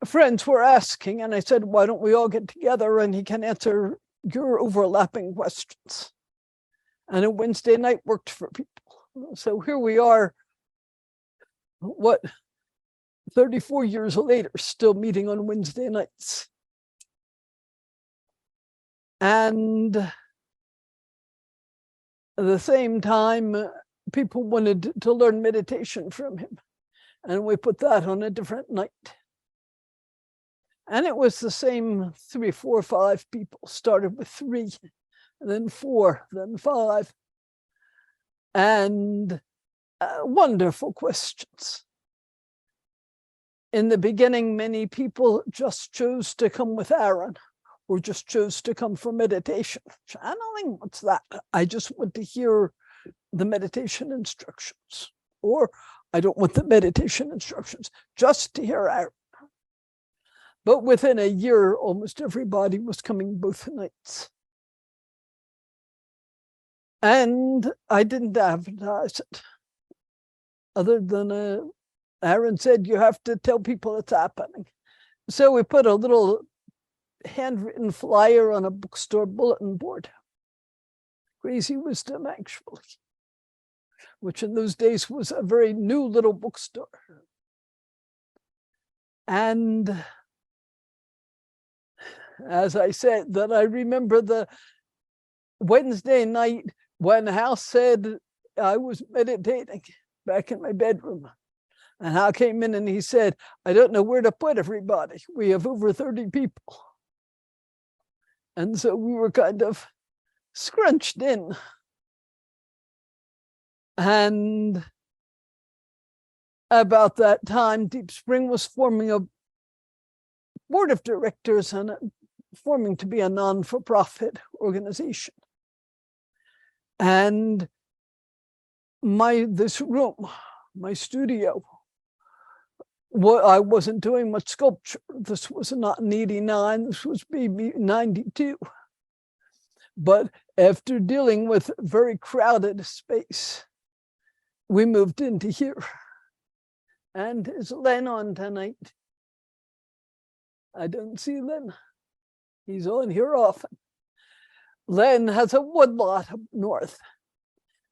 friends were asking, and I said, why don't we all get together and he can answer your overlapping questions. And a Wednesday night worked for people. So here we are, 34 years later, still meeting on Wednesday nights. And at the same time, people wanted to learn meditation from him. And we put that on a different night. And it was the same 3, 4, 5 people. Started with 3, then 4, then 5. And wonderful questions. In the beginning, many people just chose to come with Aaron, or just chose to come for meditation. Channeling, what's that? I just want to hear the meditation instructions. Or I don't want the meditation instructions, just to hear Aaron. But within a year, almost everybody was coming both nights. And I didn't advertise it. Other than Aaron said, you have to tell people it's happening. So we put a little handwritten flyer on a bookstore bulletin board. Crazy Wisdom, actually, which in those days was a very new little bookstore. And as I said, that I remember the Wednesday night when Hal said I was meditating back in my bedroom. And Hal came in and he said, I don't know where to put everybody. We have over 30 people. And so we were kind of scrunched in. And about that time, Deep Spring was forming a board of directors and forming to be a non-for-profit organization. And this room, my studio, I wasn't doing much sculpture. This was not in 89, this was maybe 92. But after dealing with very crowded space, we moved into here. And is Len on tonight? I don't see Len. He's on here often. Len has a woodlot up north,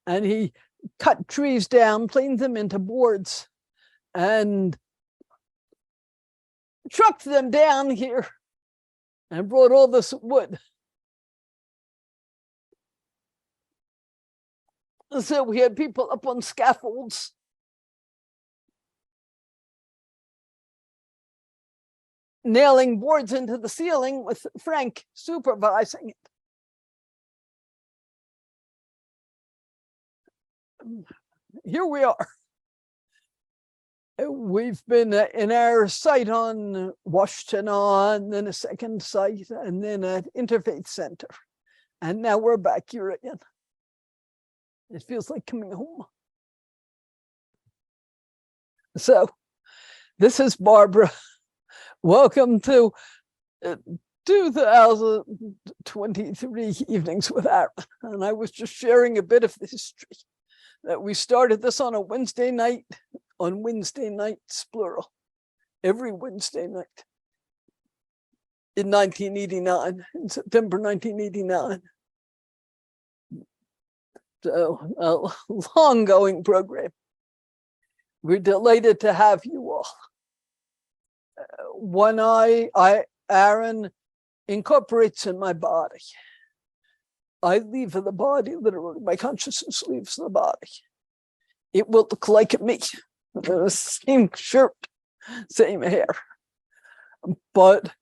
and he cut trees down, planed them into boards, and trucked them down here and brought all this wood. So we had people up on scaffolds. Nailing boards into the ceiling with Frank supervising it. Here we are. We've been in our site on Washtenaw, and then a second site, and then at Interfaith Center. And now we're back here again. It feels like coming home. So this is Barbara. Welcome to 2023 Evenings with Aaron. And I was just sharing a bit of the history that we started this on a Wednesday night, on Wednesday nights, plural, every Wednesday night in 1989, in September 1989. So a long-going program. We're delighted to have you all. When Aaron incorporates in my body, I leave the body, literally, my consciousness leaves the body. It will look like me, same shirt, same hair, but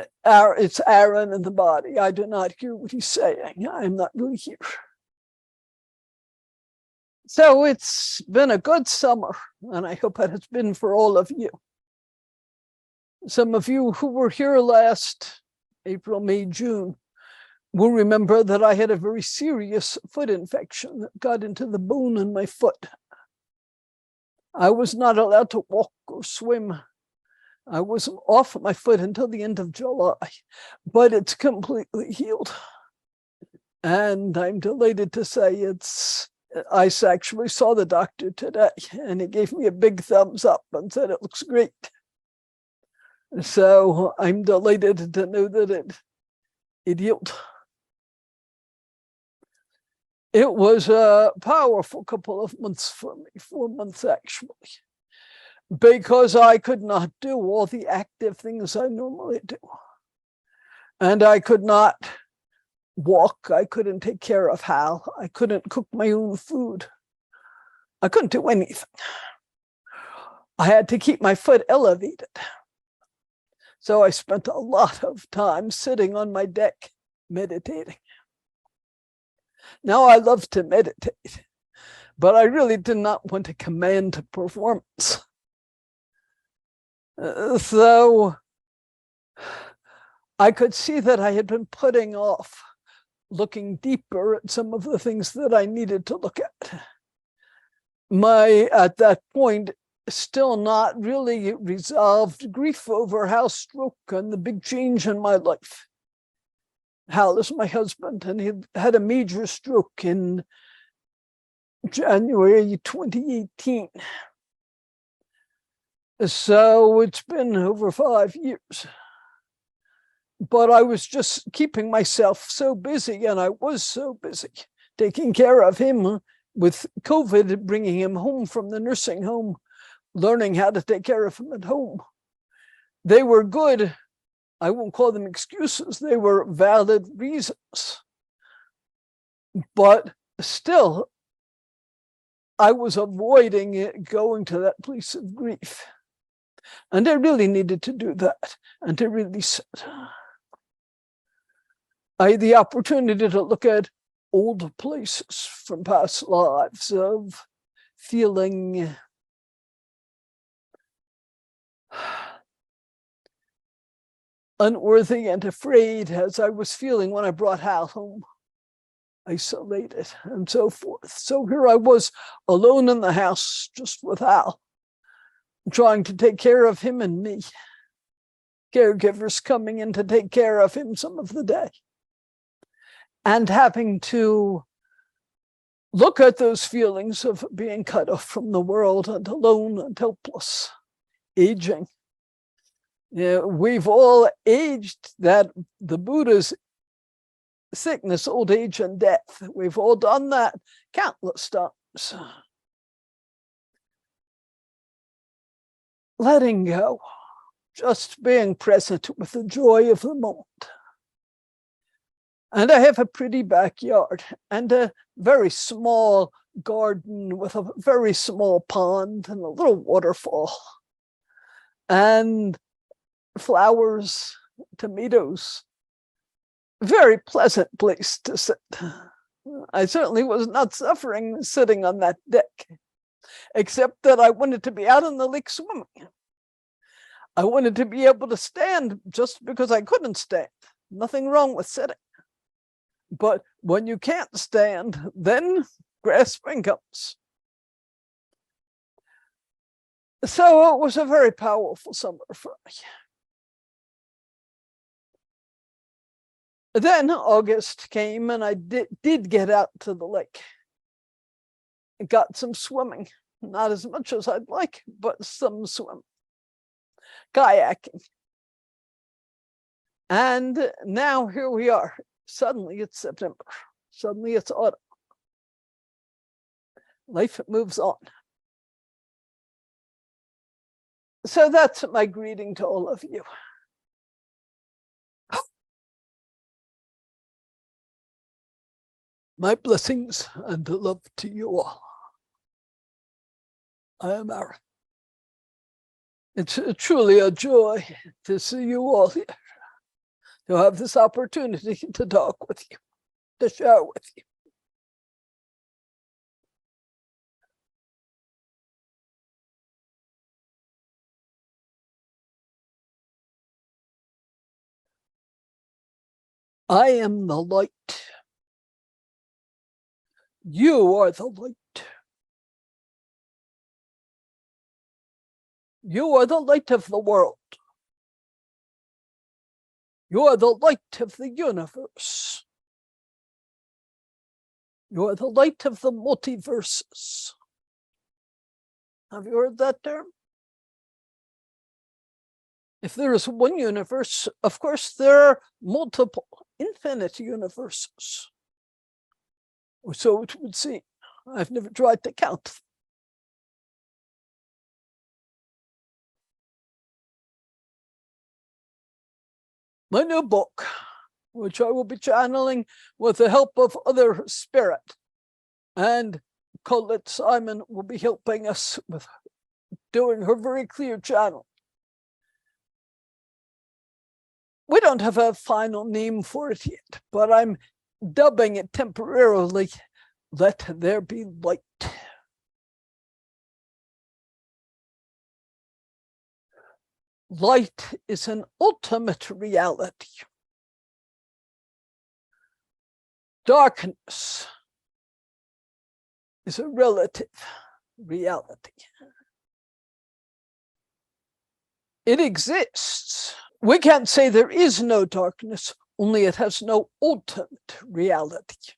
it's Aaron in the body. I do not hear what he's saying. I'm not really here. So it's been a good summer, and I hope it has been for all of you. Some of you who were here last April, May, June will remember that I had a very serious foot infection that got into the bone in my foot. I was not allowed to walk or swim. I was off my foot until the end of July, but it's completely healed. And I'm delighted to say I actually saw the doctor today, and he gave me a big thumbs up and said it looks great. So I'm delighted to know that it healed. It was a powerful couple of months for me, 4 months actually, because I could not do all the active things I normally do. And I could not walk. I couldn't take care of Hal. I couldn't cook my own food. I couldn't do anything. I had to keep my foot elevated. So I spent a lot of time sitting on my deck meditating. Now I love to meditate, but I really did not want to command performance. So I could see that I had been putting off looking deeper at some of the things that I needed to look at. At that point, still not really resolved grief over Hal's stroke and the big change in my life. Hal is my husband, and he had a major stroke in January 2018. So it's been over 5 years. But I was just keeping myself so busy, and I was so busy taking care of him with COVID, bringing him home from the nursing home, learning how to take care of him at home. They were good. I won't call them excuses. They were valid reasons. But still, I was avoiding going to that place of grief. And I really needed to do that and to release it. I had the opportunity to look at old places from past lives of feeling unworthy and afraid, as I was feeling when I brought Hal home, isolated and so forth. So here I was alone in the house, just with Hal, trying to take care of him and me. Caregivers coming in to take care of him some of the day. And having to look at those feelings of being cut off from the world and alone and helpless, aging. We've all aged, that the Buddha's sickness, old age, and death. We've all done that countless times. Letting go, just being present with the joy of the moment. And I have a pretty backyard and a very small garden with a very small pond and a little waterfall and flowers, tomatoes. Very pleasant place to sit. I certainly was not suffering sitting on that deck, except that I wanted to be out in the lake swimming. I wanted to be able to stand just because I couldn't stand. Nothing wrong with sitting. But when you can't stand, then grasping comes. So it was a very powerful summer for me. Then August came and I did get out to the lake. I got some swimming, not as much as I'd like, but some swim, kayaking. And now here we are. Suddenly it's September. Suddenly it's autumn. Life moves on. So that's my greeting to all of you. My blessings and love to you all. I am Aaron. It's truly a joy to see you all here, to have this opportunity to talk with you, to share with you. I am the light. You are the light. You are the light of the world. You are the light of the universe. You are the light of the multiverses. Have you heard that term? If there is one universe, of course, there are multiple, infinite universes. Or so it would seem. I've never tried to count. My new book, which I will be channeling with the help of other spirit, and Colette Simon will be helping us with doing her very clear channel. We don't have a final name for it yet, but I'm dubbing it temporarily, Let There Be Light. Light is an ultimate reality. Darkness is a relative reality. It exists. We can't say there is no darkness, only it has no ultimate reality.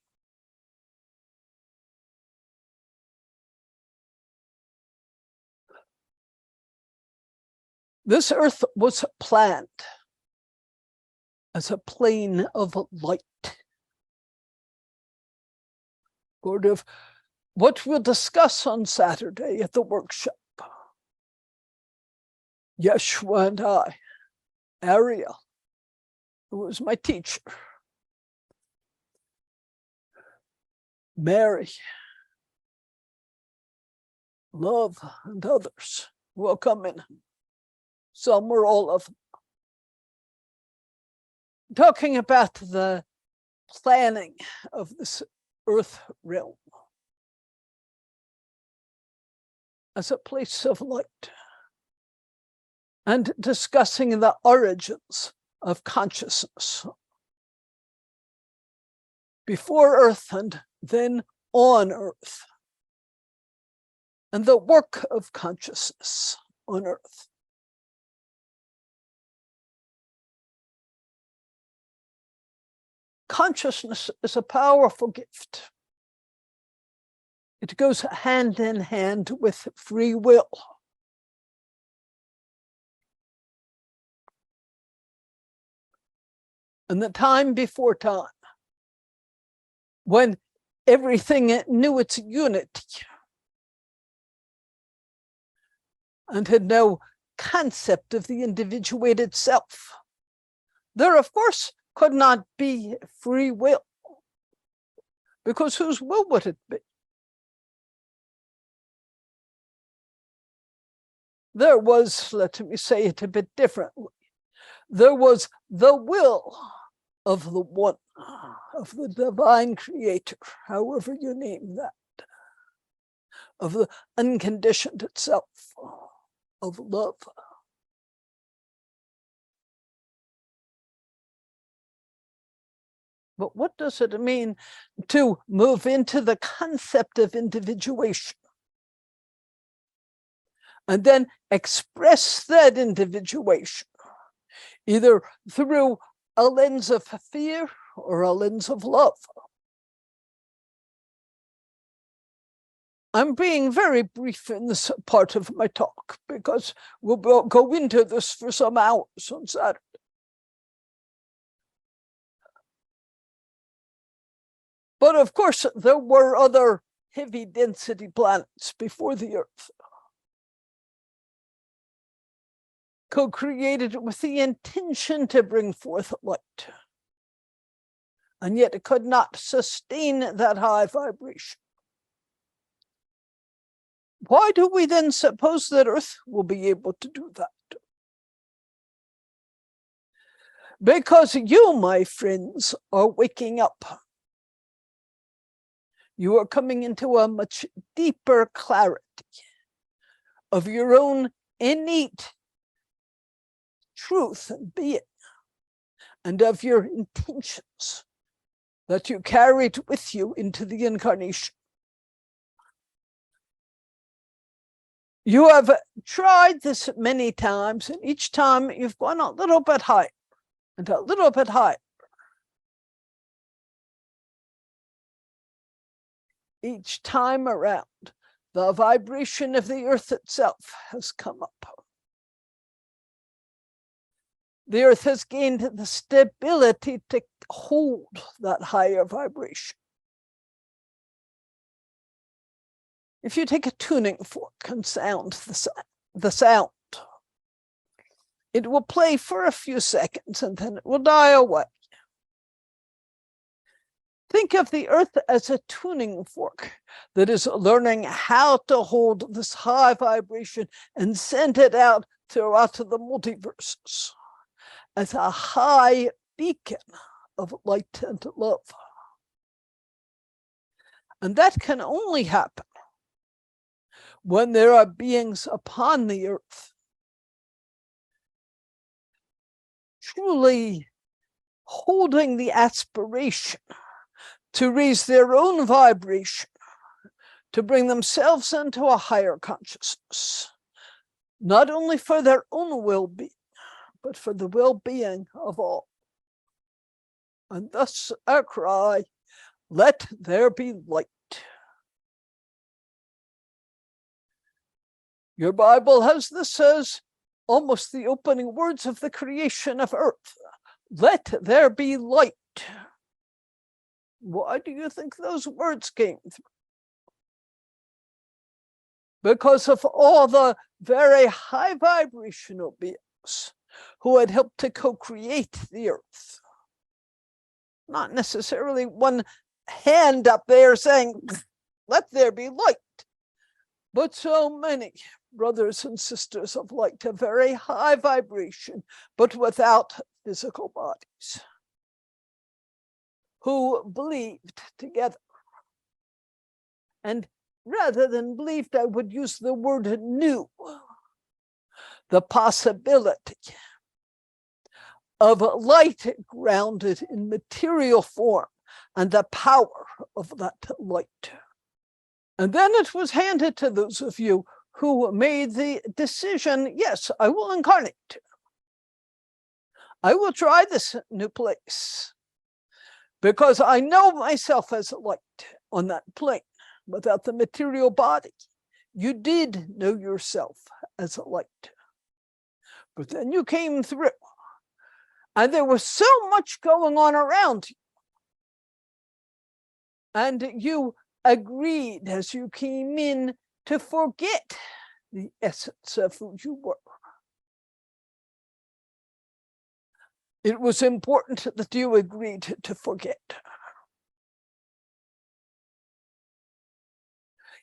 This earth was planned as a plane of light. Sort of what we'll discuss on Saturday at the workshop. Yeshua and I, Ariel, who was my teacher, Mary, Love, and others will come in. Some or all of them. Talking about the planning of this earth realm as a place of light, and discussing the origins of consciousness before earth and then on earth, and the work of consciousness on earth. Consciousness is a powerful gift. It goes hand in hand with free will. And the time before time, when everything knew its unity and had no concept of the individuated self, there, of course, could not be free will, because whose will would it be? There was, let me say it a bit differently, there was the will of the one, of the divine creator, however you name that, of the unconditioned itself, of love. But what does it mean to move into the concept of individuation and then express that individuation either through a lens of fear or a lens of love? I'm being very brief in this part of my talk because we'll go into this for some hours on Saturday. But of course, there were other heavy density planets before the Earth, co-created with the intention to bring forth light. And yet it could not sustain that high vibration. Why do we then suppose that Earth will be able to do that? Because you, my friends, are waking up. You are coming into a much deeper clarity of your own innate truth and being, and of your intentions that you carried with you into the incarnation. You have tried this many times, and each time you've gone a little bit higher and a little bit higher. Each time around, the vibration of the earth itself has come up. The earth has gained the stability to hold that higher vibration. If you take a tuning fork and sound the sound, it will play for a few seconds and then it will die away. Think of the earth as a tuning fork that is learning how to hold this high vibration and send it out throughout the multiverses as a high beacon of light and love. And that can only happen when there are beings upon the earth truly holding the aspiration to raise their own vibration, to bring themselves into a higher consciousness, not only for their own well-being, but for the well-being of all. And thus our cry, let there be light. Your Bible has this as almost the opening words of the creation of earth. Let there be light. Why do you think those words came through? Because of all the very high vibrational beings who had helped to co-create the earth. Not necessarily one hand up there saying, let there be light, but so many brothers and sisters of light, a very high vibration, but without physical bodies, who believed together. And rather than believed, I would use the word knew the possibility of light grounded in material form and the power of that light. And then it was handed to those of you who made the decision, yes, I will incarnate. I will try this new place because I know myself as light on that plane without the material body. You did know yourself as a light. But then you came through and there was so much going on around you. And you agreed as you came in to forget the essence of who you were. It was important that you agreed to forget.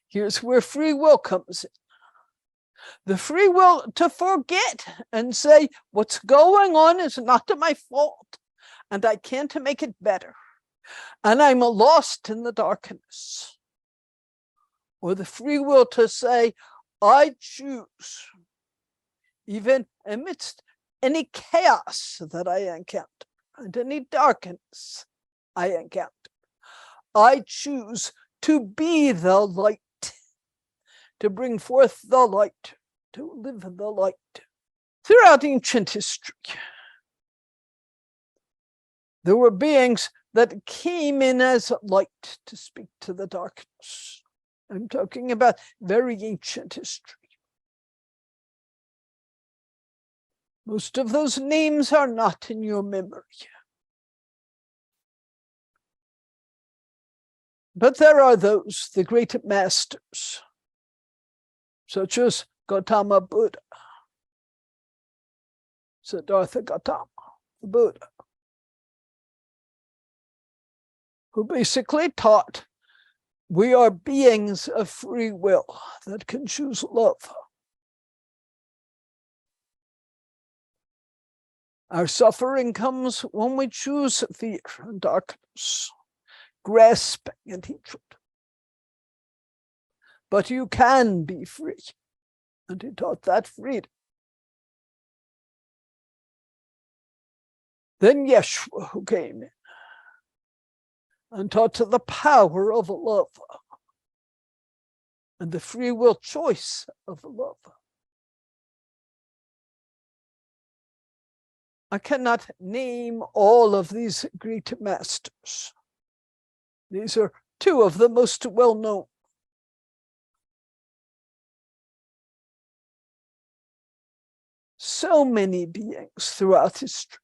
Here's where free will comes in. The free will to forget and say, what's going on is not my fault, and I can't make it better, and I'm lost in the darkness. Or the free will to say, I choose, even amidst any chaos that I encounter and any darkness I encounter, I choose to be the light, to bring forth the light, to live the light. Throughout ancient history, there were beings that came in as light to speak to the darkness. I'm talking about very ancient history. Most of those names are not in your memory. But there are those, the great masters, such as Gautama Buddha, Siddhartha Gautama, the Buddha, who basically taught we are beings of free will that can choose love. Our suffering comes when we choose fear and darkness, grasping at hatred. But you can be free, and he taught that freedom. Then Yeshua, who came in and taught the power of love and the free will choice of love. I cannot name all of these great masters. These are two of the most well-known. So many beings throughout history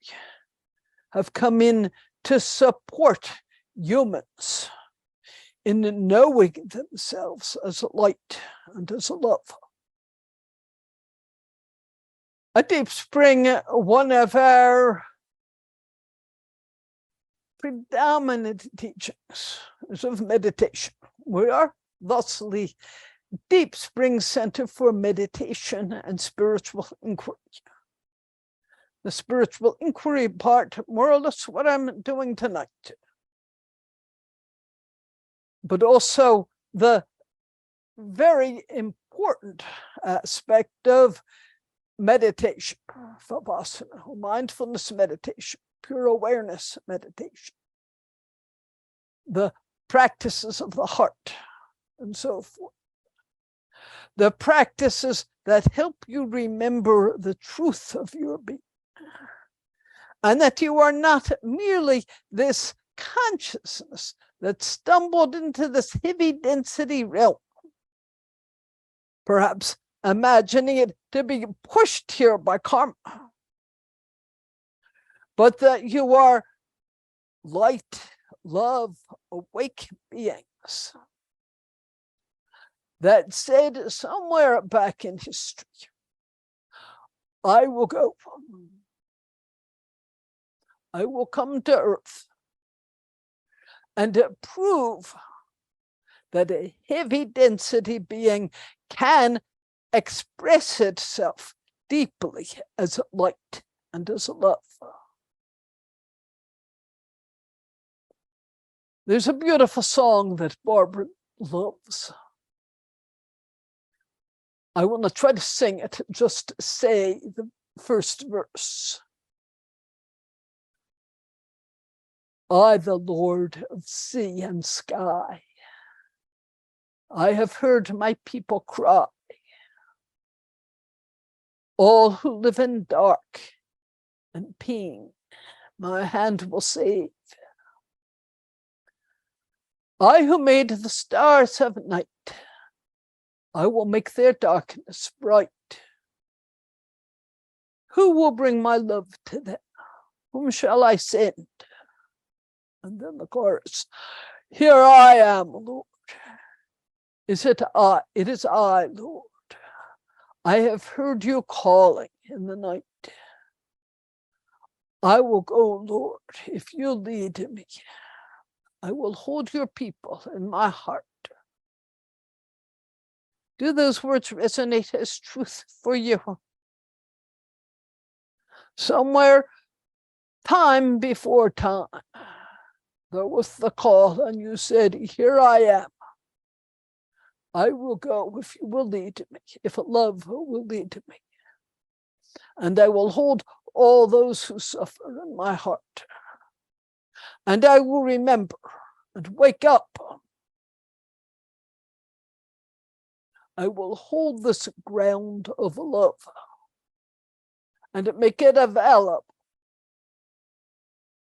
have come in to support humans in knowing themselves as light and as love. At Deep Spring, one of our predominant teachings is of meditation. We are thusly Deep Spring Center for Meditation and Spiritual Inquiry. The spiritual inquiry part, more or less what I'm doing tonight, but also the very important aspect of meditation, Vipassana, mindfulness meditation, pure awareness meditation, the practices of the heart, and so forth. The practices that help you remember the truth of your being, and that you are not merely this consciousness that stumbled into this heavy density realm, perhaps imagining it to be pushed here by karma, but that you are light, love, awake beings that said somewhere back in history, I will go. I will come to earth and prove that a heavy density being can express itself deeply as light and as love. There's a beautiful song that Barbara loves. I will not try to sing it, just say the first verse. I, the Lord of sea and sky, I have heard my people cry. All who live in dark and pain, my hand will save. I who made the stars of night, I will make their darkness bright. Who will bring my love to them? Whom shall I send? And then the chorus, here I am, Lord. Is it I? It is I, Lord. I have heard you calling in the night. I will go, Lord, if you lead me. I will hold your people in my heart. Do those words resonate as truth for you? Somewhere, time before time, there was the call, and you said, here I am. I will go if you will lead me, if love will lead me. And I will hold all those who suffer in my heart. And I will remember and wake up. I will hold this ground of love and make it available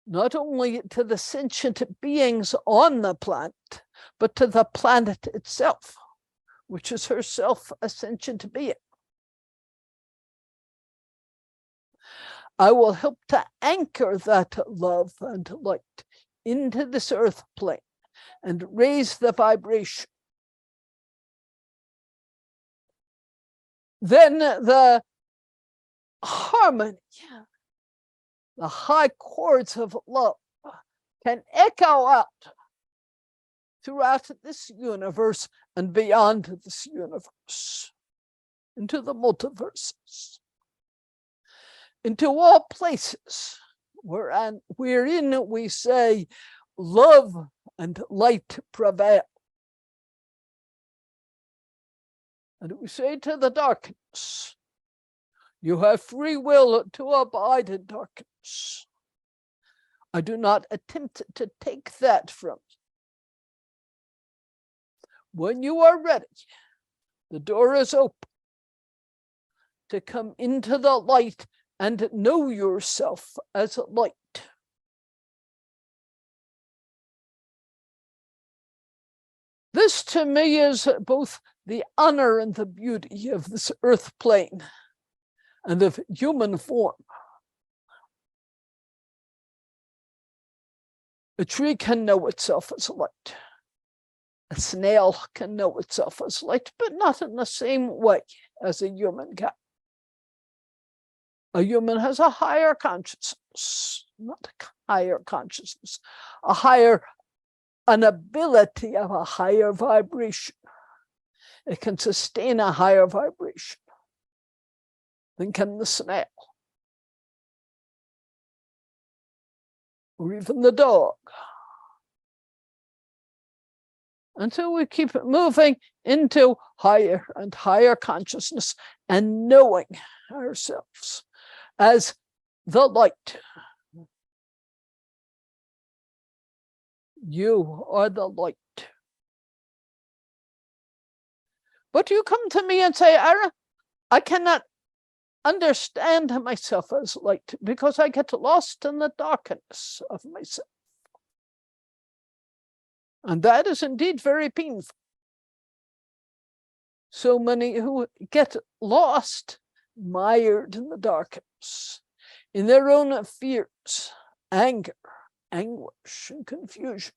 not only to the sentient beings on the planet, but to the planet itself, which is herself a sentient being. I will help to anchor that love and light into this earth plane and raise the vibration. Then the harmony, the high chords of love can echo out throughout this universe and beyond this universe, into the multiverses, into all places wherein we say love and light prevail. And we say to the darkness, you have free will to abide in darkness. I do not attempt to take that from you. When you are ready, the door is open to come into the light and know yourself as light. This to me is both the honor and the beauty of this earth plane and of human form. A tree can know itself as light. A snail can know itself as light, but not in the same way as a human can. A human has a higher consciousness, not a higher consciousness, an ability of a higher vibration. It can sustain a higher vibration than can the snail, or even the dog. Until we keep it moving into higher and higher consciousness and knowing ourselves as the light. You are the light. But you come to me and say, Aaron, I cannot understand myself as light because I get lost in the darkness of myself. And that is indeed very painful. So many who get lost, mired in the darkness, in their own fears, anger, anguish, and confusion.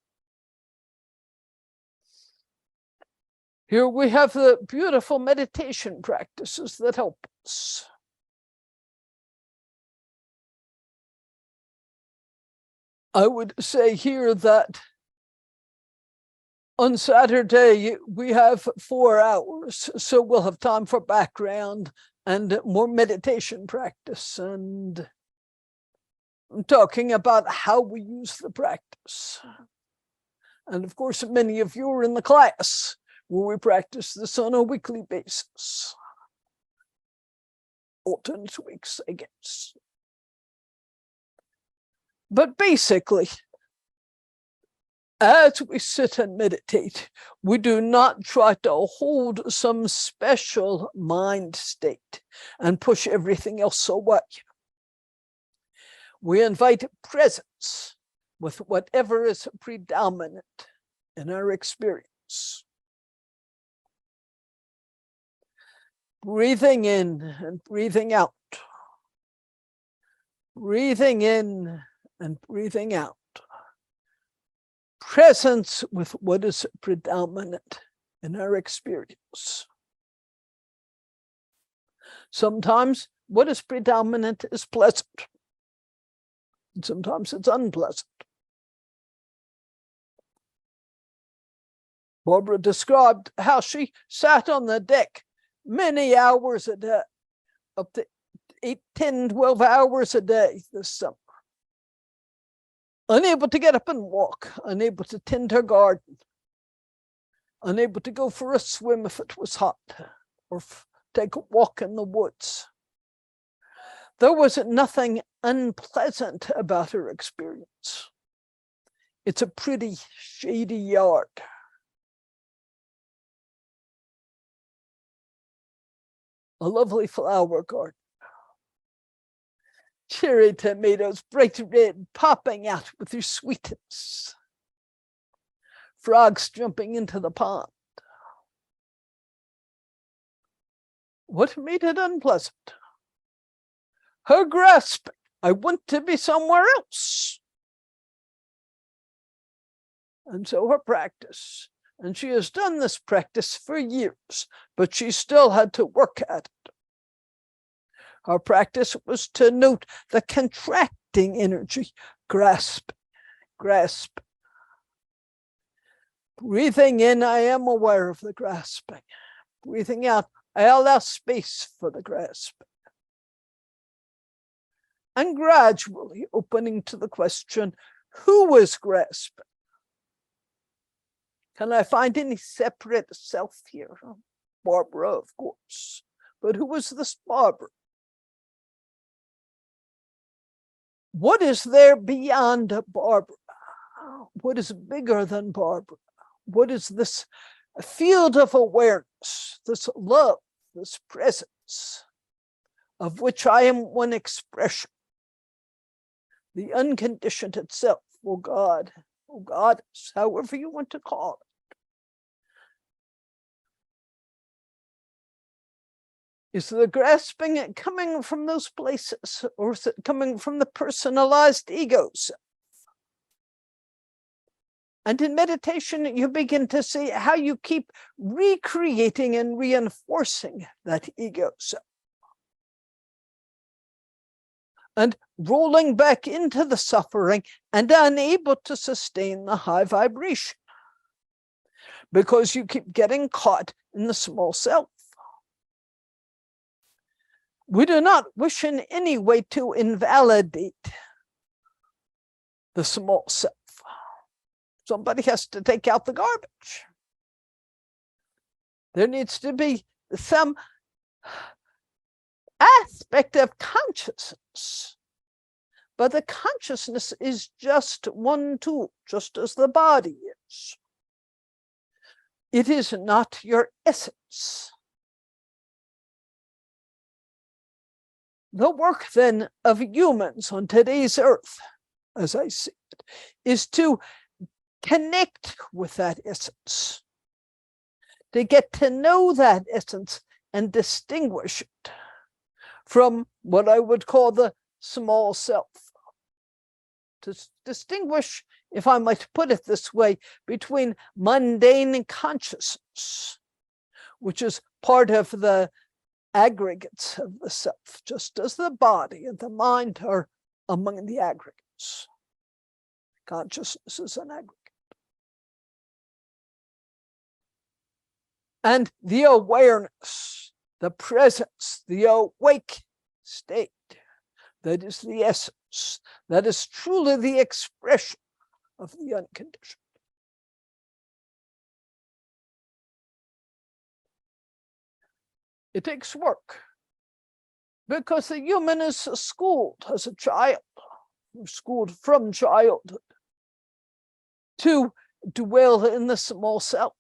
Here we have the beautiful meditation practices that help us. I would say here that on Saturday, we have 4 hours, so we'll have time for background and more meditation practice. And I'm talking about how we use the practice. And of course, many of you are in the class where we practice this on a weekly basis. Alternate weeks, I guess. But basically, as we sit and meditate, we do not try to hold some special mind state and push everything else away. We invite presence with whatever is predominant in our experience. Breathing in and breathing out. Breathing in and breathing out. Presence with what is predominant in our experience. Sometimes what is predominant is pleasant. And sometimes it's unpleasant. Barbara described how she sat on the deck many hours a day, up to 8, 10, 12 hours a day this summer. Unable to get up and walk, unable to tend her garden, unable to go for a swim if it was hot, or take a walk in the woods. There was nothing unpleasant about her experience. It's a pretty shady yard. A lovely flower garden. Cherry tomatoes, bright red, popping out with their sweetness. Frogs jumping into the pond. What made it unpleasant? Her grasping. I want to be somewhere else. And so her practice. And she has done this practice for years, but she still had to work at it. Our practice was to note the contracting energy, grasp. Breathing in, I am aware of the grasping. Breathing out, I allow space for the grasping. And gradually opening to the question, who is grasping? Can I find any separate self here? Barbara, of course. But who is this Barbara? What is there beyond Barbara? What is bigger than Barbara? What is this field of awareness, this love, this presence, of which I am one expression? The unconditioned itself, or God, or Goddess, however you want to call it. Is the grasping coming from those places, or is it coming from the personalized egos? And in meditation, you begin to see how you keep recreating and reinforcing that ego self, and rolling back into the suffering and unable to sustain the high vibration because you keep getting caught in the small self. We do not wish in any way to invalidate the small self. Somebody has to take out the garbage. There needs to be some aspect of consciousness. But the consciousness is just one tool, just as the body is. It is not your essence. The work then of humans on today's earth, as I see it, is to connect with that essence, to get to know that essence and distinguish it from what I would call the small self. To distinguish, if I might put it this way, between mundane consciousness, which is part of the aggregates of the self, just as the body and the mind are among the aggregates. Consciousness is an aggregate. And the awareness, the presence, the awake state, that is the essence, that is truly the expression of the unconditioned. It takes work because the human is schooled as a child, schooled from childhood to dwell in the small self.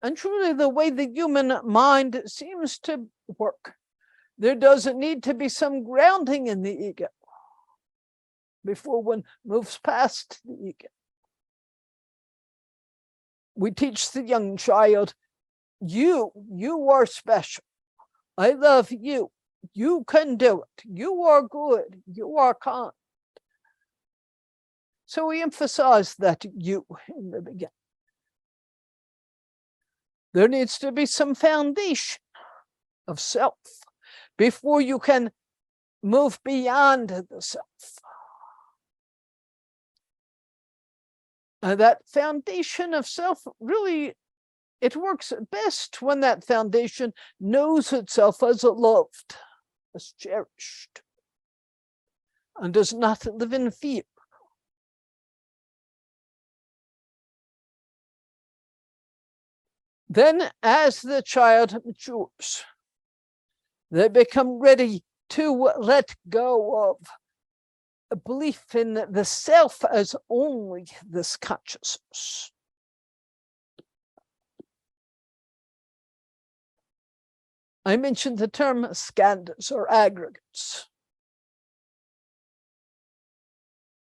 And truly, the way the human mind seems to work, there doesn't need to be some grounding in the ego before one moves past the ego. We teach the young child, you are special. I love you. You can do it. You are good. You are kind. So we emphasize that you in the beginning. There needs to be some foundation of self before you can move beyond the self. That foundation of self really, it works best when that foundation knows itself as loved, as cherished, and does not live in fear. Then, as the child matures, they become ready to let go of a belief in the self as only this consciousness. I mentioned the term skandhas or aggregates.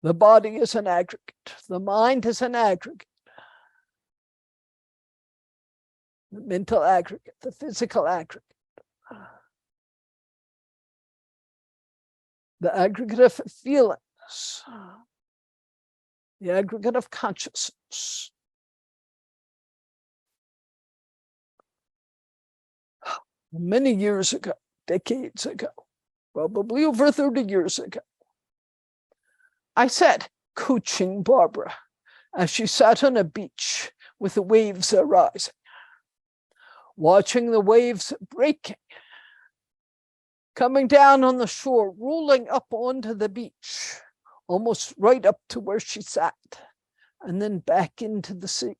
The body is an aggregate. The mind is an aggregate. The mental aggregate, the physical aggregate. The aggregate of feelings. The aggregate of consciousness. Many years ago, decades ago, probably over 30 years ago, I sat coaching Barbara as she sat on a beach with the waves arising, watching the waves breaking, coming down on the shore, rolling up onto the beach, almost right up to where she sat, and then back into the sea.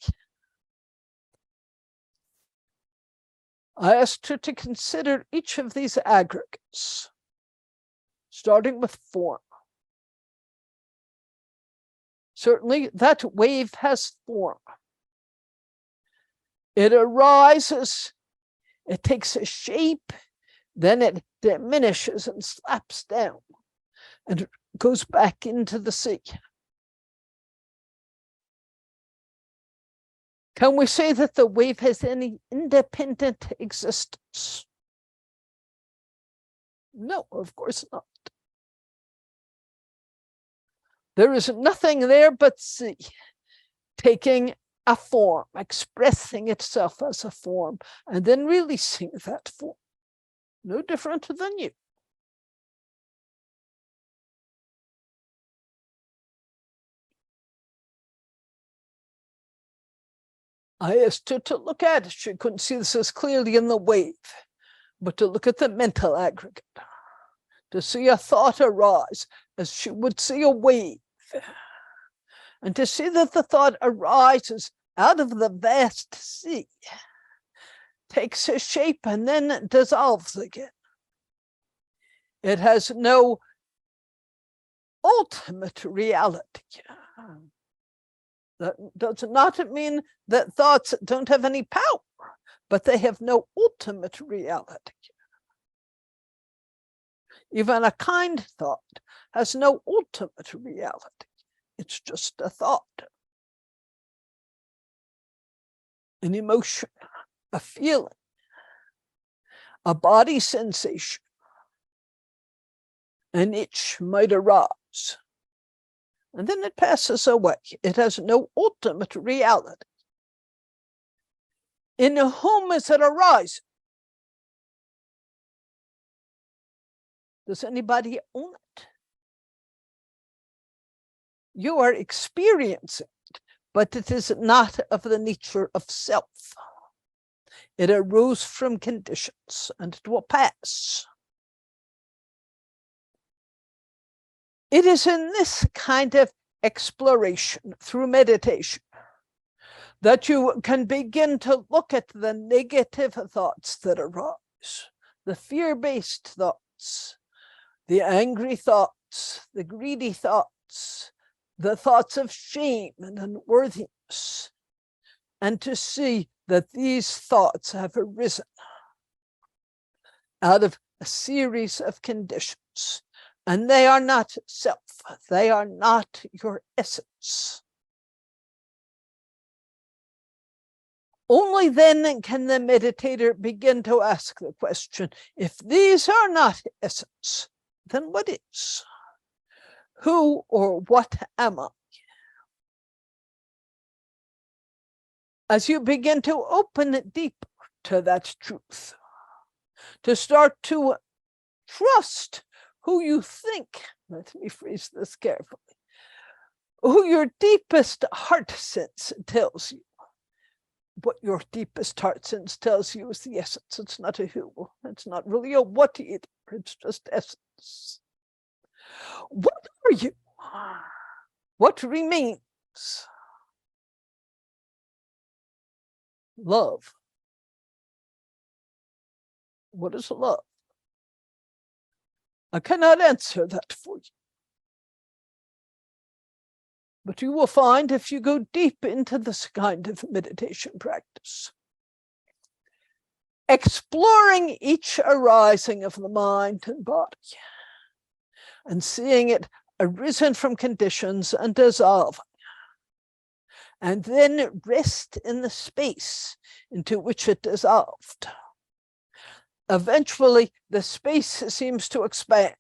I asked her to consider each of these aggregates, starting with form. Certainly, that wave has form. It arises, it takes a shape, then it diminishes and slaps down and goes back into the sea. Can we say that the wave has any independent existence? No, of course not. There is nothing there but sea, taking a form, expressing itself as a form, and then releasing that form. No different than you. I asked her to look at it. She couldn't see this as clearly in the wave, but to look at the mental aggregate, to see a thought arise as she would see a wave, and to see that the thought arises out of the vast sea, takes a shape, and then dissolves again. It has no ultimate reality. That does not mean that thoughts don't have any power, but they have no ultimate reality. Even a kind thought has no ultimate reality. It's just a thought, an emotion, a feeling, a body sensation. An itch might arise, and then it passes away. It has no ultimate reality. In whom is it arising? Does anybody own it? You are experiencing it, but it is not of the nature of self. It arose from conditions, and it will pass. It is in this kind of exploration through meditation that you can begin to look at the negative thoughts that arise, the fear-based thoughts, the angry thoughts, the greedy thoughts, the thoughts of shame and unworthiness, and to see that these thoughts have arisen out of a series of conditions, and they are not self, they are not your essence. Only then can the meditator begin to ask the question, if these are not essence, then what is? Who or what am I? As you begin to open it deeper to that truth, to start to trust who you think, let me phrase this carefully, who your deepest heart sense tells you. What your deepest heart sense tells you is the essence. It's not a who. It's not really a what either. It's just essence. What are you? What remains? Love. What is love? I cannot answer that for you. But you will find if you go deep into this kind of meditation practice, exploring each arising of the mind and body, and seeing it arisen from conditions and dissolving, and then rest in the space into which it dissolved. Eventually, the space seems to expand.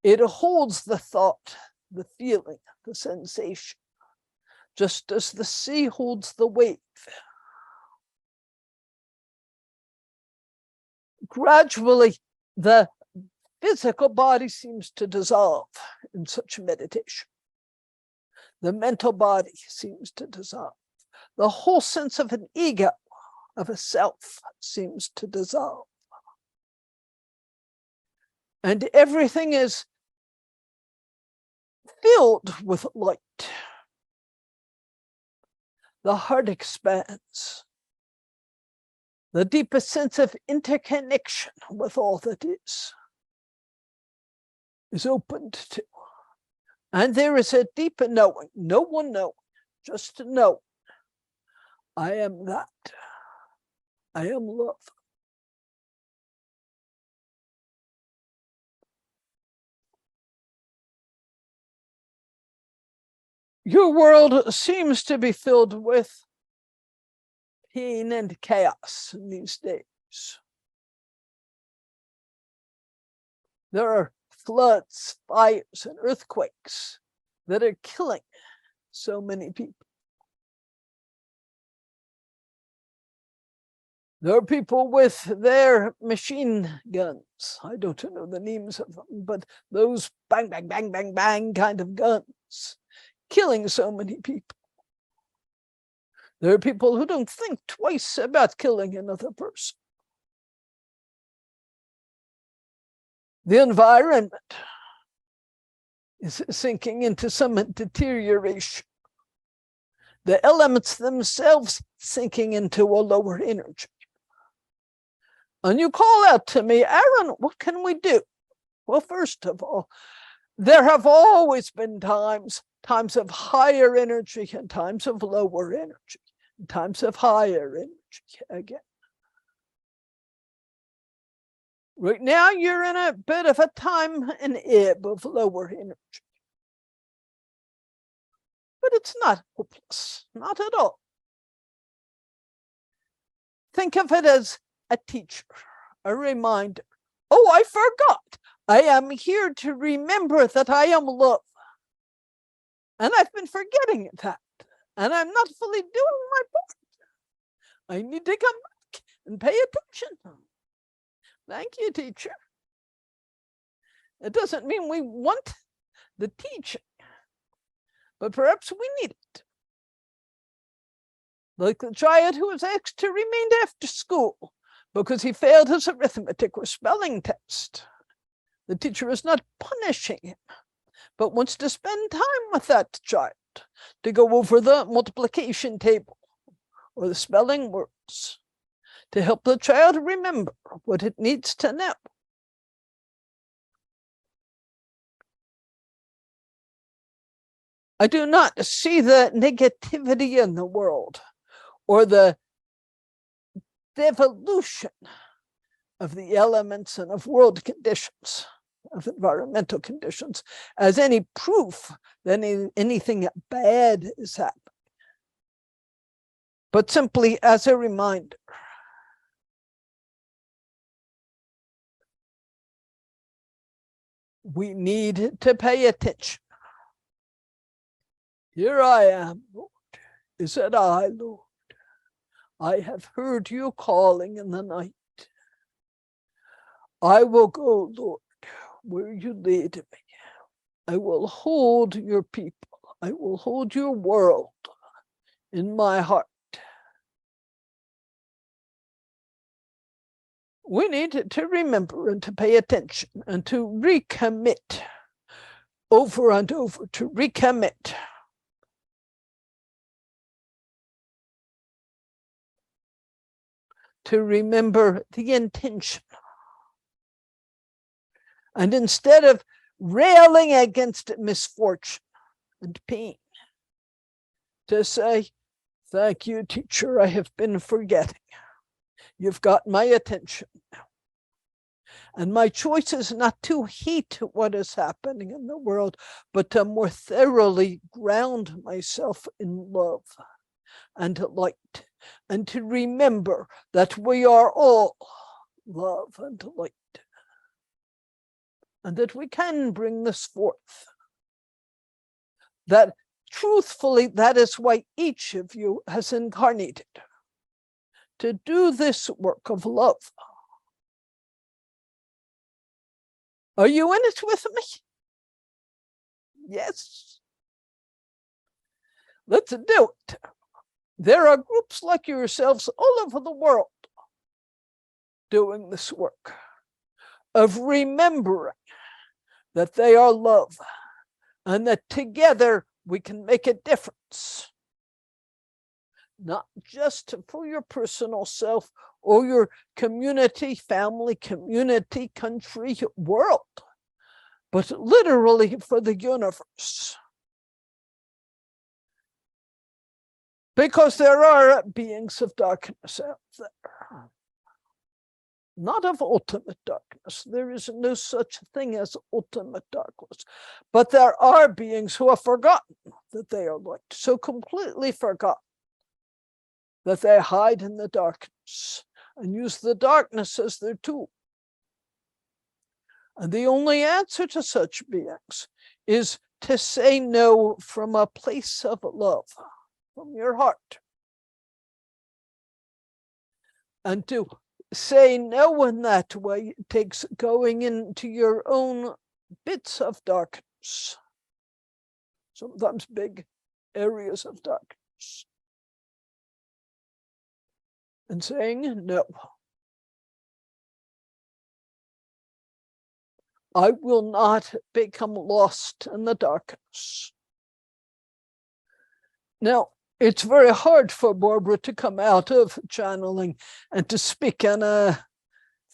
It holds the thought, the feeling, the sensation, just as the sea holds the wave. Gradually, the physical body seems to dissolve in such meditation. The mental body seems to dissolve. The whole sense of an ego, of a self, seems to dissolve. And everything is filled with light. The heart expands. The deepest sense of interconnection with all that is opened to. And there is a deep knowing, no one knowing, just to know, I am that. I am love. Your world seems to be filled with pain and chaos in these days. There are floods, fires, and earthquakes that are killing so many people. There are people with their machine guns. I don't know the names of them, but those bang, bang, bang, bang, bang kind of guns, killing so many people. There are people who don't think twice about killing another person. The environment is sinking into some deterioration. The elements themselves sinking into a lower energy. And you call out to me, Aaron, what can we do? Well, first of all, there have always been times of higher energy and times of lower energy, and times of higher energy again. Right now, you're in a bit of a time, an ebb of lower energy. But it's not hopeless, not at all. Think of it as a teacher, a reminder. Oh, I forgot. I am here to remember that I am love. And I've been forgetting that. And I'm not fully doing my part. I need to come back and pay attention. Thank you, teacher. It doesn't mean we want the teaching, but perhaps we need it. Like the child who was asked to remain after school because he failed his arithmetic or spelling test. The teacher is not punishing him, but wants to spend time with that child to go over the multiplication table or the spelling words to help the child remember what it needs to know. I do not see the negativity in the world or the devolution of the elements and of world conditions, of environmental conditions, as any proof that anything bad is happening, but simply as a reminder. We need to pay attention. Here I am, Lord. Is it I, Lord? I have heard you calling in the night. I will go, Lord, where you lead me. I will hold your people. I will hold your world in my heart. We need to remember and to pay attention and to recommit over and over, to recommit. To remember the intention. And instead of railing against misfortune and pain, to say, thank you, teacher, I have been forgetting. You've got my attention now. And my choice is not to hate what is happening in the world, but to more thoroughly ground myself in love and light, and to remember that we are all love and light, and that we can bring this forth. That truthfully, that is why each of you has incarnated, to do this work of love. Are you in it with me? Yes. Let's do it. There are groups like yourselves all over the world doing this work of remembering that they are love and that together we can make a difference. Not just for your personal self or your community, family, community, country, world, but literally for the universe. Because there are beings of darkness out there. not of ultimate darkness. There is no such thing as ultimate darkness. But there are beings who have forgotten that they are light, so completely forgotten that they hide in the darkness and use the darkness as their tool. And the only answer to such beings is to say no from a place of love, from your heart. And to say no in that way takes going into your own bits of darkness, sometimes big areas of darkness, and saying no. I will not become lost in the darkness. Now, it's very hard for Barbara to come out of channeling and to speak in a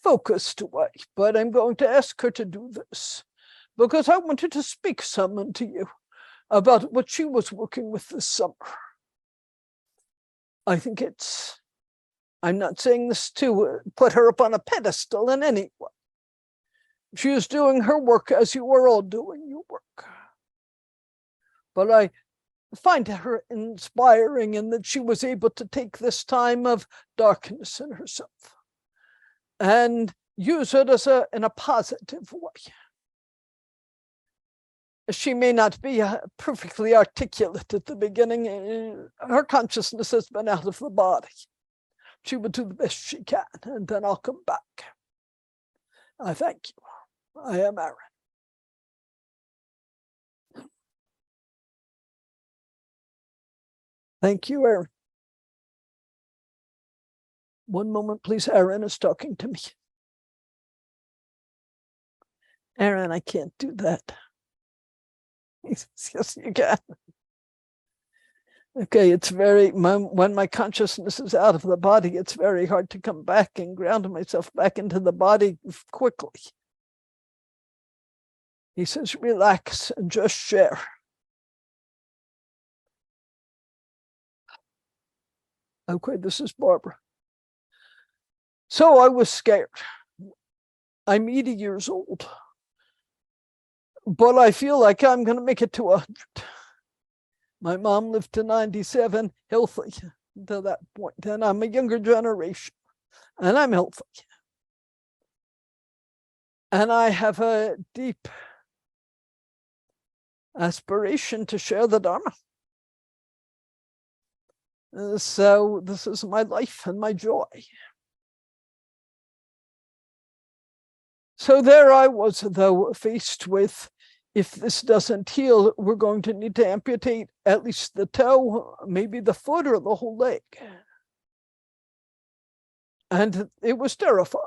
focused way, but I'm going to ask her to do this because I wanted to speak some to you about what she was working with this summer. I think I'm not saying this to put her up on a pedestal in any way. She is doing her work as you are all doing your work. But I find her inspiring in that she was able to take this time of darkness in herself and use it in a positive way. She may not be perfectly articulate at the beginning. Her consciousness has been out of the body. She will do the best she can, and then I'll come back. I thank you. I am Aaron. Thank you, Aaron. One moment, please. Aaron is talking to me. Aaron, I can't do that. He says, yes, you can. Okay, when my consciousness is out of the body, it's very hard to come back and ground myself back into the body quickly. He says, relax and just share. Okay, this is Barbara. So I was scared. I'm 80 years old, but I feel like I'm going to make it to 100. My mom lived to 97, healthy until that point, and I'm a younger generation, and I'm healthy. And I have a deep aspiration to share the Dharma. So this is my life and my joy. So there I was, though, faced with, if this doesn't heal, we're going to need to amputate at least the toe, maybe the foot or the whole leg. And it was terrifying.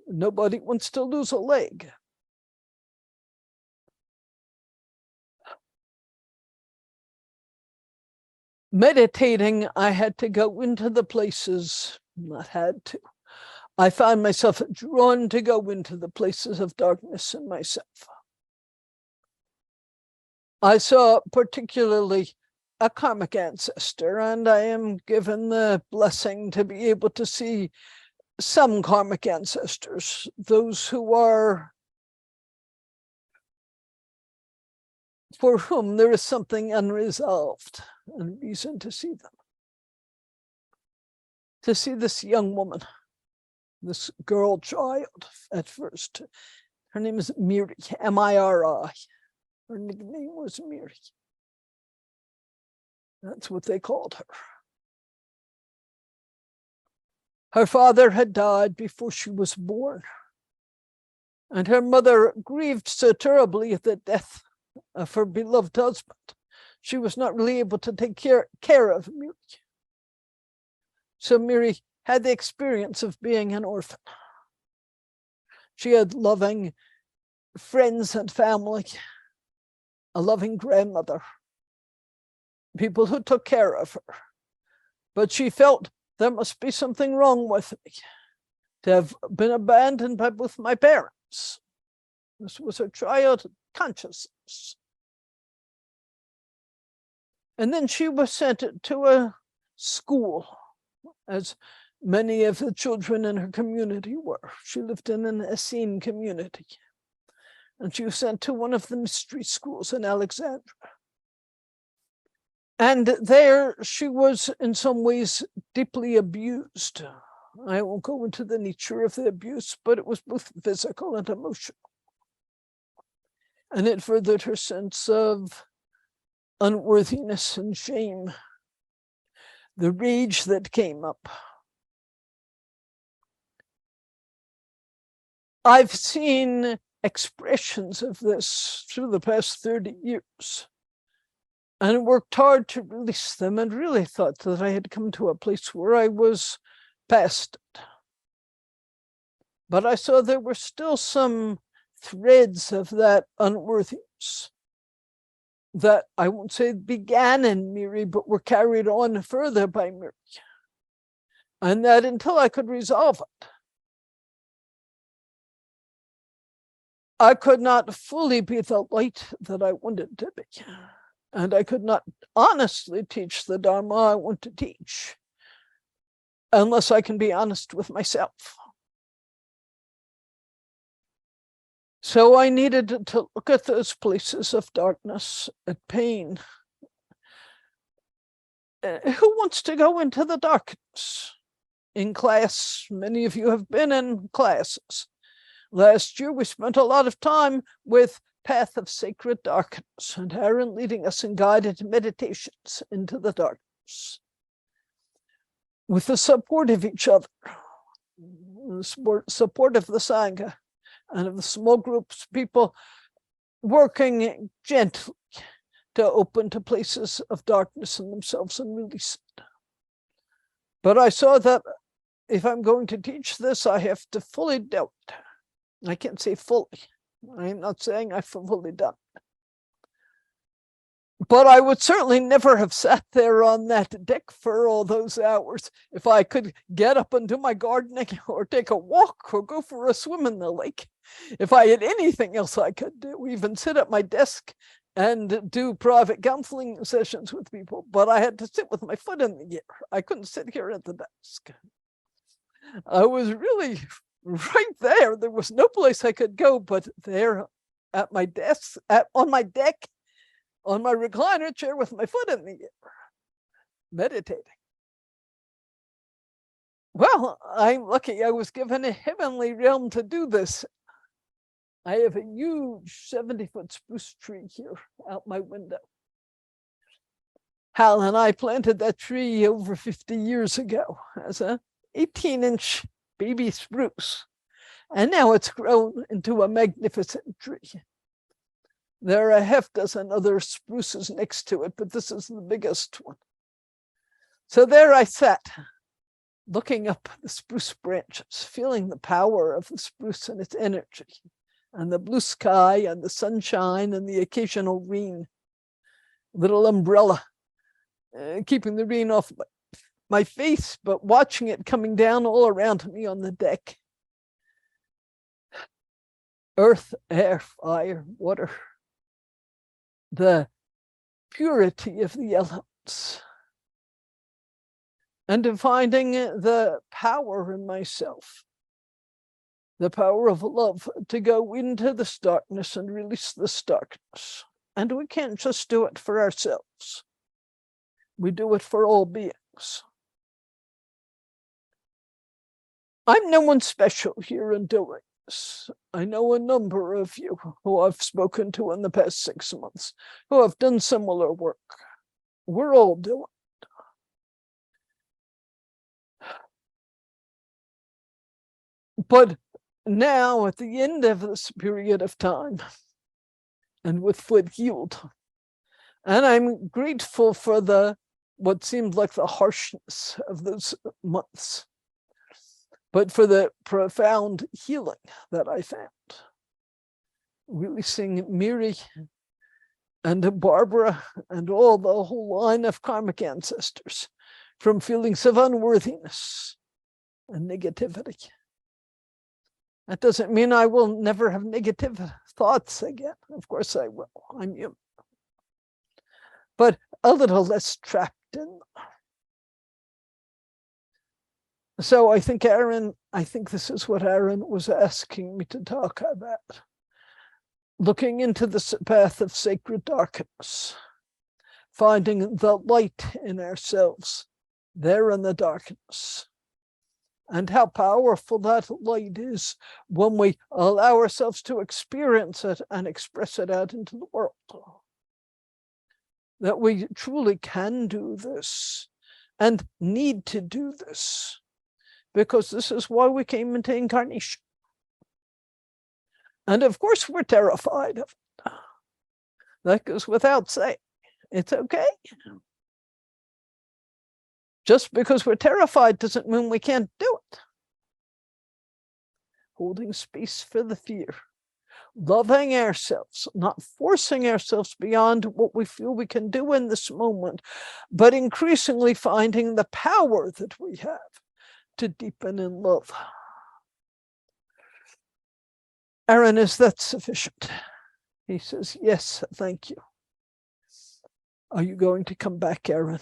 Nobody wants to lose a leg. Meditating, I had to go into the places, not had to. I found myself drawn to go into the places of darkness in myself. I saw particularly a karmic ancestor, and I am given the blessing to be able to see some karmic ancestors, those who are, for whom there is something unresolved, and reason to see them. To see this young woman, this girl child at first. Her name is Miri, M-I-R-I. Her nickname was Miri. That's what they called her. Her father had died before she was born, and her mother grieved so terribly at the death of her beloved husband. She was not really able to take care of Miri. So Miri had the experience of being an orphan. She had loving friends and family, a loving grandmother, people who took care of her. But she felt there must be something wrong with me to have been abandoned by both my parents. This was her child consciousness. And then she was sent to a school as Many of the children in her community were. She lived in an Essene community, and she was sent to one of the mystery schools in Alexandria. And there she was in some ways deeply abused. I won't go into the nature of the abuse, but it was both physical and emotional. And it furthered her sense of unworthiness and shame, the rage that came up. I've seen expressions of this through the past 30 years and worked hard to release them, and really thought that I had come to a place where I was past it. But I saw there were still some threads of that unworthiness that I won't say began in Miri, but were carried on further by Miri. And that until I could resolve it, I could not fully be the light that I wanted to be. And I could not honestly teach the Dharma I want to teach unless I can be honest with myself. So I needed to look at those places of darkness, at pain. Who wants to go into the darkness? In class, many of you have been in classes. Last year, we spent a lot of time with Path of Sacred Darkness and Aaron leading us in guided meditations into the darkness, with the support of each other, the support of the Sangha, and of the small groups, people working gently to open to places of darkness in themselves and release it. But I saw that if I'm going to teach this, I have to fully do it. I can't say fully. I'm not saying I've fully done it. But I would certainly never have sat there on that deck for all those hours if I could get up and do my gardening or take a walk or go for a swim in the lake. If I had anything else I could do, even sit at my desk and do private counseling sessions with people, but I had to sit with my foot in the air. I couldn't sit here at the desk. I was really right there. There was no place I could go but there at my desk, on my deck, on my recliner chair with my foot in the air, meditating. Well, I'm lucky I was given a heavenly realm to do this. I have a huge 70-foot spruce tree here out my window. Hal and I planted that tree over 50 years ago as a 18-inch baby spruce. And now it's grown into a magnificent tree. There are a half dozen other spruces next to it, but this is the biggest one. So there I sat, looking up the spruce branches, feeling the power of the spruce and its energy, and the blue sky and the sunshine and the occasional rain, little umbrella, keeping the rain off my face, but watching it coming down all around me on the deck. Earth, air, fire, water, the purity of the elements, and to finding the power in myself, the power of love to go into this darkness and release this darkness. And we can't just do it for ourselves. We do it for all beings. I'm no one special here in doing this. I know a number of you who I've spoken to in the past 6 months who have done similar work. We're all doing it. But now, at the end of this period of time, and with foot healed, and I'm grateful for what seemed like the harshness of those months, but for the profound healing that I found. Releasing Miri and Barbara and all the whole line of karmic ancestors from feelings of unworthiness and negativity. That doesn't mean I will never have negative thoughts again. Of course I will. I'm human. But a little less trapped in them. So I think this is what Aaron was asking me to talk about. Looking into the path of sacred darkness, finding the light in ourselves, there in the darkness, and how powerful that light is when we allow ourselves to experience it and express it out into the world. That we truly can do this and need to do this, because this is why we came into incarnation. And of course, we're terrified of it. That goes without saying. It's okay. Just because we're terrified doesn't mean we can't do it. Holding space for the fear, loving ourselves, not forcing ourselves beyond what we feel we can do in this moment, but increasingly finding the power that we have to deepen in love. Aaron, is that sufficient? He says, yes, thank you. Are you going to come back, Aaron?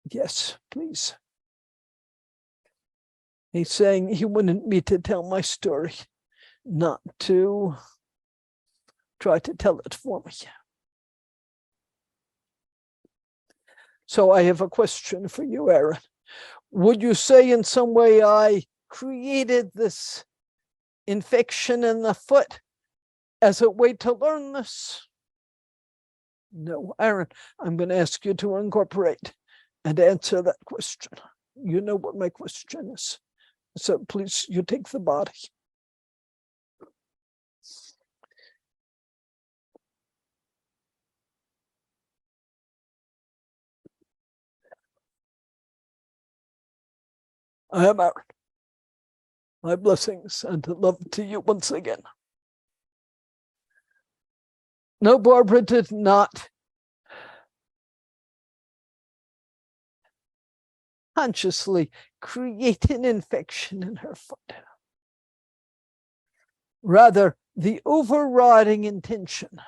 Yes, please. He's saying he wanted me to tell my story, not to try to tell it for me. So I have a question for you, Aaron. Would you say in some way I created this infection in the foot as a way to learn this? No, Aaron, I'm going to ask you to incorporate and answer that question. You know what my question is. So please, you take the body. I am Aaron. My blessings and love to you once again. No, Barbara did not consciously create an infection in her foot. Rather, the overriding intention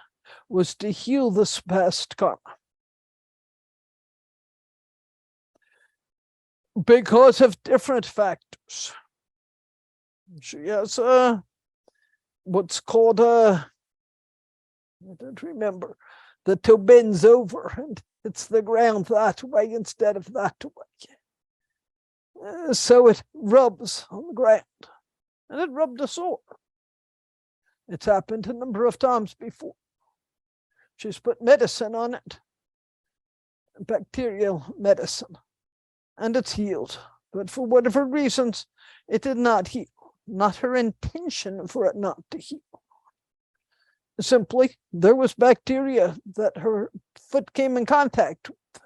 was to heal this past karma. Because of different factors. She has what's called I don't remember, the toe bends over and it's the ground that way instead of that way. So it rubs on the ground, and it rubbed a sore. It's happened a number of times before. She's put medicine on it, bacterial medicine, and it's healed. But for whatever reasons, it did not heal. Not her intention for it not to heal. Simply, there was bacteria that her foot came in contact with.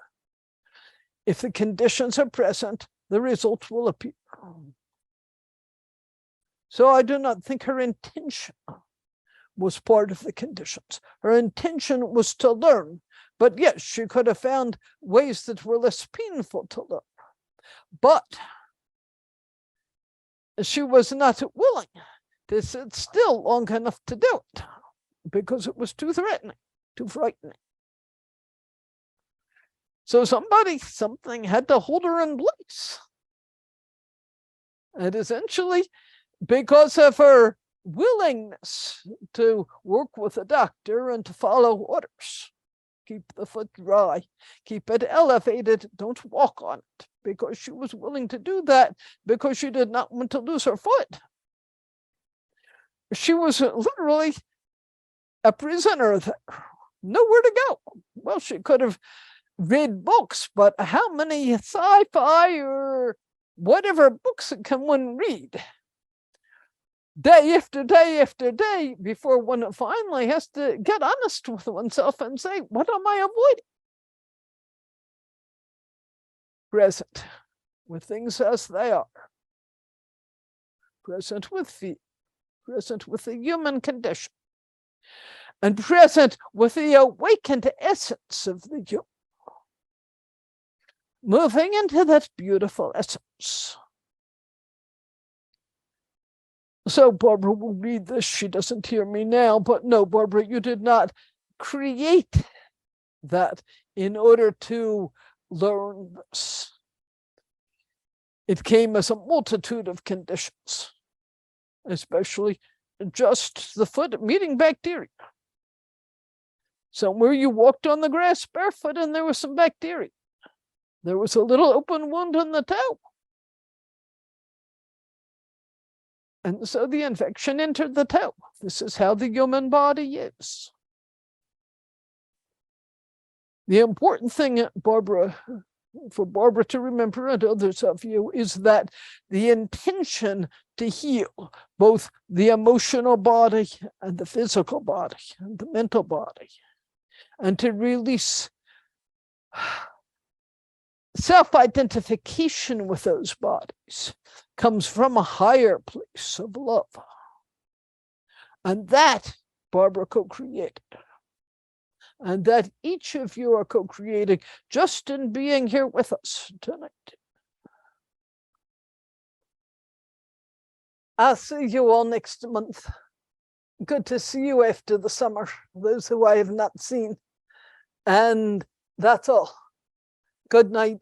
If the conditions are present, the results will appear. So I do not think her intention was part of the conditions. Her intention was to learn, but yes, she could have found ways that were less painful to learn. But she was not willing to sit still long enough to do it because it was too threatening, too frightening. So something had to hold her in place. And essentially, because of her willingness to work with a doctor and to follow orders, keep the foot dry, keep it elevated, don't walk on it, because she was willing to do that because she did not want to lose her foot. She was literally a prisoner there, nowhere to go. Well, she could have read books, but how many sci-fi or whatever books can one read? Day after day after day before one finally has to get honest with oneself and say, what am I avoiding? Present with things as they are. Present with fear. Present with the human condition. And present with the awakened essence of the human. Moving into that beautiful essence. So Barbara will read this. She doesn't hear me now, but no, Barbara, you did not create that in order to learn this. It came as a multitude of conditions, especially just the foot meeting bacteria. Somewhere you walked on the grass barefoot and there was some bacteria. There was a little open wound in the toe. And so the infection entered the toe. This is how the human body is. The important thing, Barbara, for Barbara to remember and others of you, is that the intention to heal both the emotional body and the physical body and the mental body, and to release self-identification with those bodies, comes from a higher place of love. And that Barbara co-created. And that each of you are co-creating just in being here with us tonight. I'll see you all next month. Good to see you after the summer, those who I have not seen. And that's all. Good night.